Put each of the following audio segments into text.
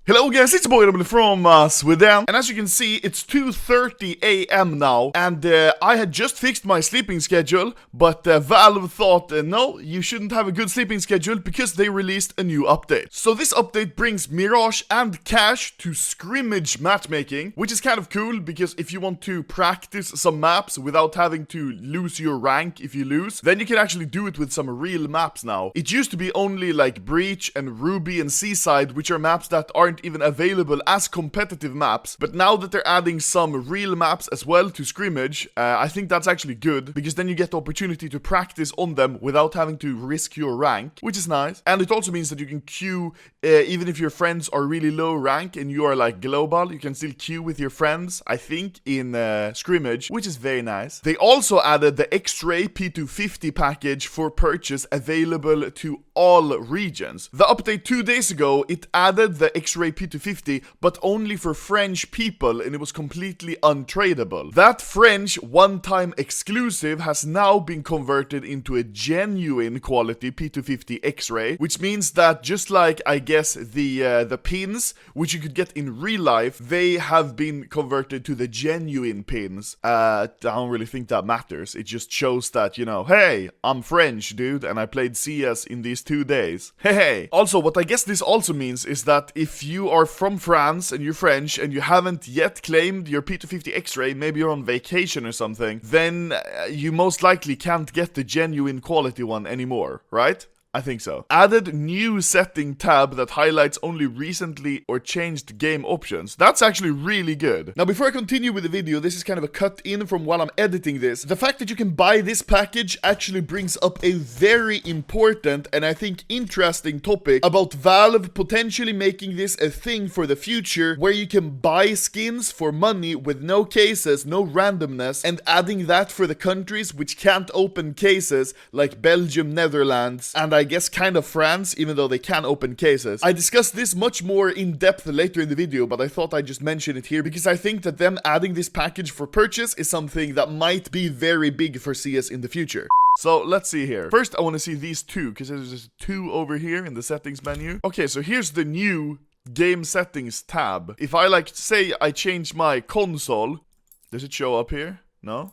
Hello guys, it's boy from Sweden, and as you can see, it's 2:30 a.m. now, and I had just fixed my sleeping schedule, but Valve thought, no, you shouldn't have a good sleeping schedule because they released a new update. So this update brings Mirage and Cash to Scrimmage matchmaking, which is kind of cool, because if you want to practice some maps without having to lose your rank if you lose, then you can actually do it with some real maps now. It used to be only like Breach and Ruby and Seaside, which are maps that aren't even available as competitive maps, but now that they're adding some real maps as well to Scrimmage, I think that's actually good, because then you get the opportunity to practice on them without having to risk your rank, which is nice. And it also means that you can queue, even if your friends are really low rank and you are like global, you can still queue with your friends, I think, in Scrimmage, which is very nice. They also added the X-Ray P250 package for purchase, available to all regions. The update 2 days ago, it added the X-Ray P250, but only for French people, and it was completely untradeable. That French one-time exclusive has now been converted into a genuine quality P250 X-Ray, which means that just like, I guess, the pins, which you could get in real life, they have been converted to the genuine pins. I don't really think that matters. It just shows that, you know, hey, I'm French, dude, and I played CS in these 2 days. Hey. Also, what I guess this also means is that if you are from France and you're French and you haven't yet claimed your P250 X-Ray, maybe you're on vacation or something, then you most likely can't get the genuine quality one anymore, right? I think so. Added new setting tab that highlights only recently or changed game options. That's actually really good. Now, before I continue with the video, this is kind of a cut in from while I'm editing this. The fact that you can buy this package actually brings up a very important and I think interesting topic about Valve potentially making this a thing for the future, where you can buy skins for money with no cases, no randomness, and adding that for the countries which can't open cases, like Belgium, Netherlands, and I guess kind of France, even though they can open cases. I discussed this much more in depth later in the video, but I thought I'd just mention it here because I think that them adding this package for purchase is something that might be very big for CS in the future. So let's see here. First, I want to see these two, because there's just two over here in the settings menu. Okay, so here's the new game settings tab. If I say I change my console, does it show up here? No?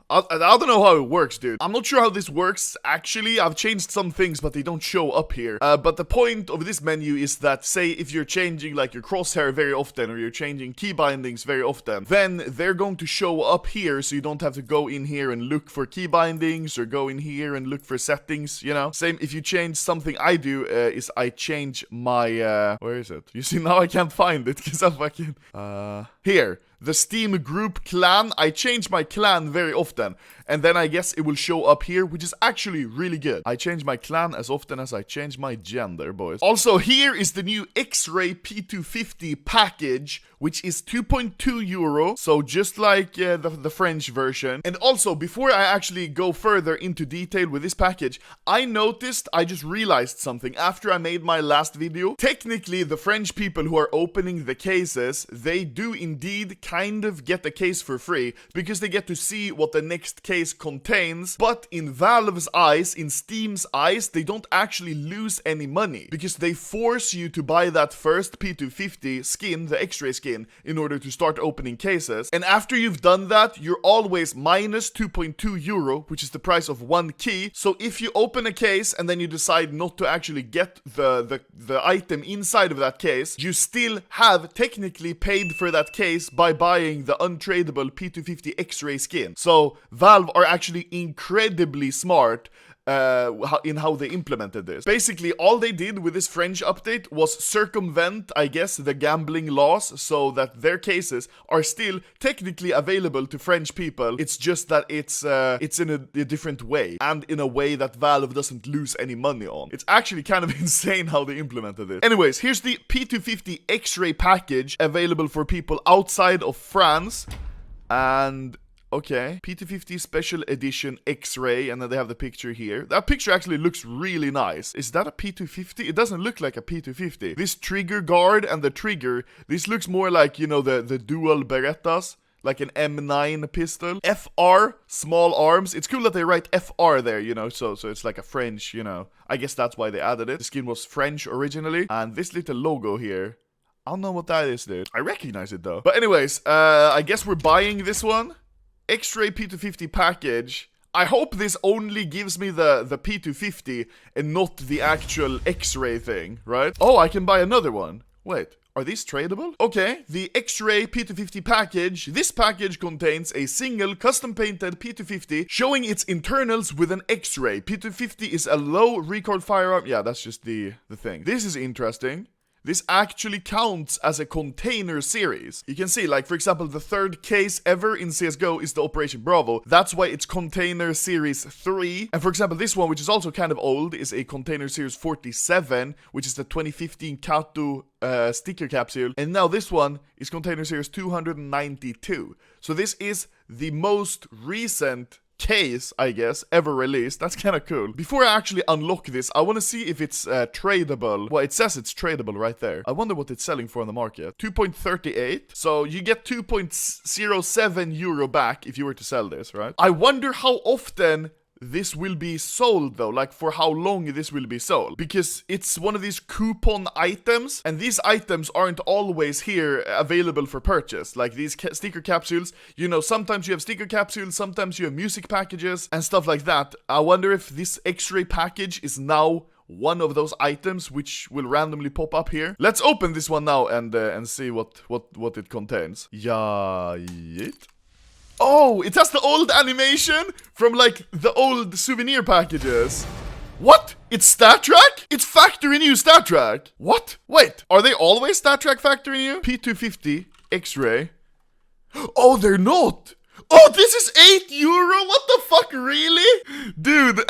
I don't know how it works, dude. I'm not sure how this works, actually. I've changed some things, but they don't show up here. But the point of this menu is that, say, if you're changing, like, your crosshair very often, or you're changing key bindings very often, then they're going to show up here, so you don't have to go in here and look for key bindings, or go in here and look for settings, you know? Same, if you change something I do, is I change my, where is it? You see, now I can't find it, because I'm fucking, here. The Steam group clan, I change my clan very often, and then I guess it will show up here, which is actually really good. I change my clan as often as I change my gender, boys. Also, here is the new X-Ray P250 package, which is 2.2 euro, so just like the French version. And also, before I actually go further into detail with this package, I just realized something after I made my last video. Technically, the French people who are opening the cases, they do indeed kind of get the case for free, because they get to see what the next case contains, but in Valve's eyes, in Steam's eyes, they don't actually lose any money, because they force you to buy that first P250 skin, the X-Ray skin, in order to start opening cases, and after you've done that, you're always minus 2.2 euro, which is the price of one key. So if you open a case and then you decide not to actually get the item inside of that case, you still have technically paid for that case by buying the untradeable P250 X-Ray skin. So Valve are actually incredibly smart in how they implemented this. Basically, all they did with this French update was circumvent, I guess, the gambling laws, so that their cases are still technically available to French people. It's just that it's in a different way, and in a way that Valve doesn't lose any money on. It's actually kind of insane how they implemented it. Anyways, here's the P250 X-Ray package available for people outside of France, and okay, P250 Special Edition X-Ray, and then they have the picture here. That picture actually looks really nice. Is that a P250? It doesn't look like a P250. This trigger guard and the trigger, this looks more like, you know, the dual Berettas, like an M9 pistol. FR, small arms. It's cool that they write FR there, you know, so it's like a French, you know. I guess that's why they added it. The skin was French originally, and this little logo here, I don't know what that is, dude. I recognize it, though. But anyways, I guess we're buying this one. X-Ray P250 package. I hope this only gives me the P250 and not the actual X-Ray thing, right? Oh, I can buy another one. Wait, are these tradable? Okay, the X-Ray P250 package. This package contains a single custom-painted P250 showing its internals with an X-Ray. P250 is a low recoil firearm. Yeah, that's just the thing. This is interesting. This actually counts as a container series. You can see, like, for example, the third case ever in CSGO is the Operation Bravo. That's why it's container series 3. And for example, this one, which is also kind of old, is a container series 47, which is the 2015 Kato sticker capsule. And now this one is container series 292. So this is the most recent case, I guess, ever released. That's kind of cool. Before I actually unlock this, I want to see if it's tradable. Well, it says it's tradable right there. I wonder what it's selling for on the market. 2.38. So you get 2.07 euro back if you were to sell this, right? I wonder how often this will be sold, though, like for how long this will be sold, because it's one of these coupon items, and these items aren't always here available for purchase. Like these sticker capsules, you know, sometimes you have sticker capsules, sometimes you have music packages and stuff like that. I wonder if this X-Ray package is now one of those items which will randomly pop up here. Let's open this one now and see what it contains. Yeah. Oh, it has the old animation from, like, the old souvenir packages. What? It's StatTrak? It's factory new StatTrak. What? Wait, are they always StatTrak factory new? P250 X-Ray. Oh, they're not. Oh, this is 8 euro? What the fuck, really? Dude.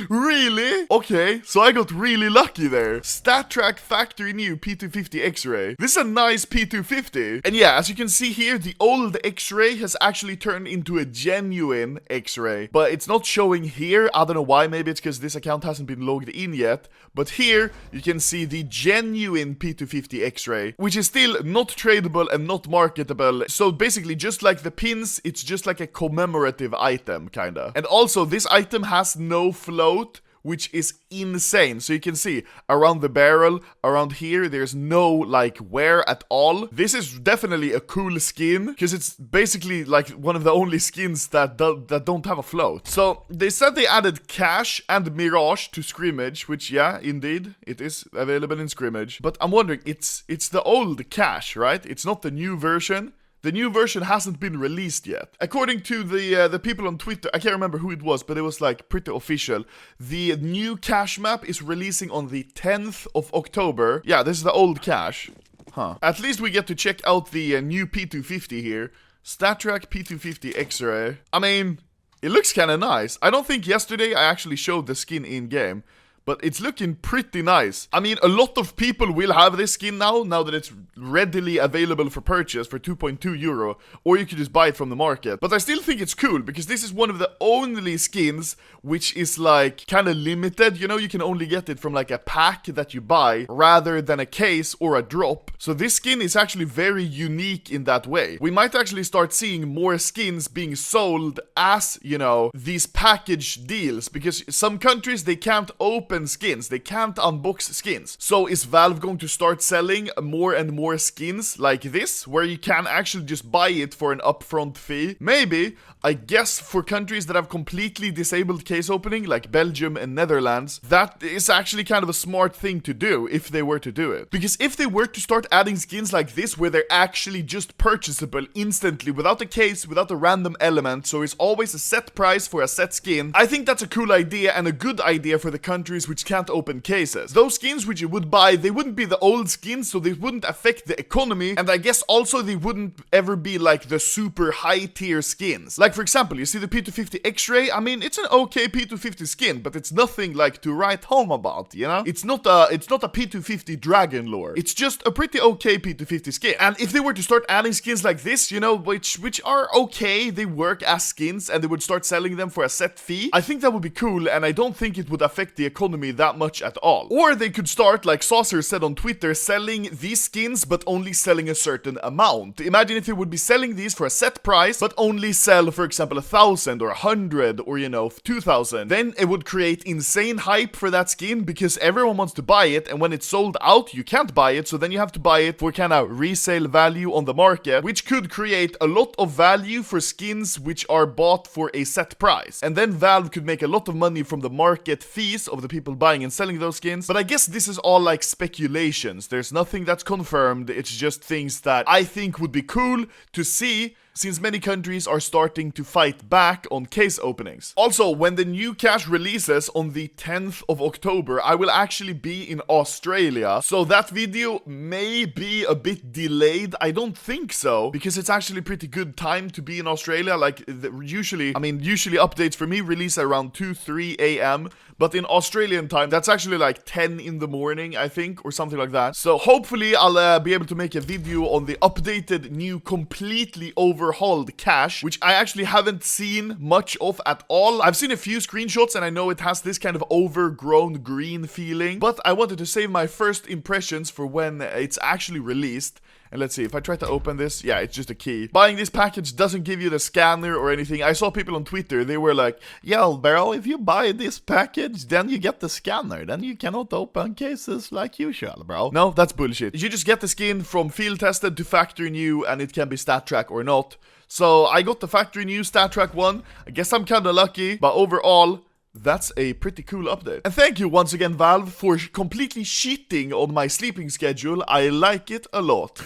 Really? Okay, so I got really lucky there. StatTrak factory new P250 X-Ray. This is a nice P250. And yeah, as you can see here, the old X-Ray has actually turned into a genuine X-Ray. But it's not showing here. I don't know why. Maybe it's because this account hasn't been logged in yet. But here, you can see the genuine P250 X-Ray, which is still not tradable and not marketable. So basically, just like the pins, it's just like a commemorative item, kinda. And also, this item has no float, which is insane. So you can see around the barrel, around here, there's no like wear at all. This is definitely a cool skin, because it's basically like one of the only skins that don't have a float. So they said they added Cash and Mirage to Scrimmage, which yeah, indeed, it is available in Scrimmage. But I'm wondering, it's the old Cash, right? It's not the new version. The new version hasn't been released yet. According to the people on Twitter, I can't remember who it was, but it was like pretty official. The new cache map is releasing on the 10th of October. Yeah, this is the old cache. Huh. At least we get to check out the new P250 here. StatTrak P250 X-Ray. I mean, it looks kind of nice. I don't think yesterday I actually showed the skin in-game, but it's looking pretty nice. I mean, a lot of people will have this skin now that it's readily available for purchase for 2.2 euro, or you could just buy it from the market. But I still think it's cool, because this is one of the only skins which is like kind of limited. You know, you can only get it from like a pack that you buy rather than a case or a drop. So this skin is actually very unique in that way. We might actually start seeing more skins being sold as, you know, these package deals, because some countries, they can't open skins, they can't unbox skins. So is Valve going to start selling more and more skins like this, where you can actually just buy it for an upfront fee? Maybe. I guess for countries that have completely disabled case opening, like Belgium and Netherlands, that is actually kind of a smart thing to do if they were to do it. Because if they were to start adding skins like this, where they're actually just purchasable instantly, without a case, without a random element, so it's always a set price for a set skin, I think that's a cool idea and a good idea for the countries which can't open cases. Those skins which you would buy, they wouldn't be the old skins, so they wouldn't affect the economy, and I guess also they wouldn't ever be like the super high tier skins. Like for example, you see the P250 X-Ray. I mean, it's an okay P250 skin, but it's nothing like to write home about, you know? It's not a P250 Dragon Lore. It's just a pretty okay P250 skin. And if they were to start adding skins like this, you know, which are okay, they work as skins, and they would start selling them for a set fee, I think that would be cool, and I don't think it would affect the economy economy that much at all. Or they could start, like Saucer said on Twitter, selling these skins but only selling a certain amount. Imagine if they would be selling these for a set price but only sell, for example, 1,000 or 100 or 2,000. Then it would create insane hype for that skin because everyone wants to buy it, and when it's sold out you can't buy it, so then you have to buy it for kind of resale value on the market, which could create a lot of value for skins which are bought for a set price. And then Valve could make a lot of money from the market fees of the people buying and selling those skins. But I guess this is all like speculations. There's nothing that's confirmed. It's just things that I think would be cool to see, since many countries are starting to fight back on case openings. Also, when the new cache releases on the 10th of October, I will actually be in Australia, so that video may be a bit delayed. I don't think so, because it's actually pretty good time to be in Australia. Like, usually updates for me release around 2-3 a.m., but in Australian time, that's actually like 10 in the morning, I think, or something like that. So hopefully I'll be able to make a video on the updated, new, completely overhauled cache, which I actually haven't seen much of at all. I've seen a few screenshots and I know it has this kind of overgrown green feeling, but I wanted to save my first impressions for when it's actually released. And let's see, if I try to open this, yeah, it's just a key. Buying this package doesn't give you the scanner or anything. I saw people on Twitter, they were like, yo, bro, if you buy this package, then you get the scanner. Then you cannot open cases like usual, bro. No, that's bullshit. You just get the skin from field tested to factory new, and it can be stat track or not. So I got the factory new stat track one. I guess I'm kinda lucky, but overall, that's a pretty cool update. And thank you once again, Valve, for completely cheating on my sleeping schedule. I like it a lot.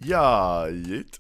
Yeah, it.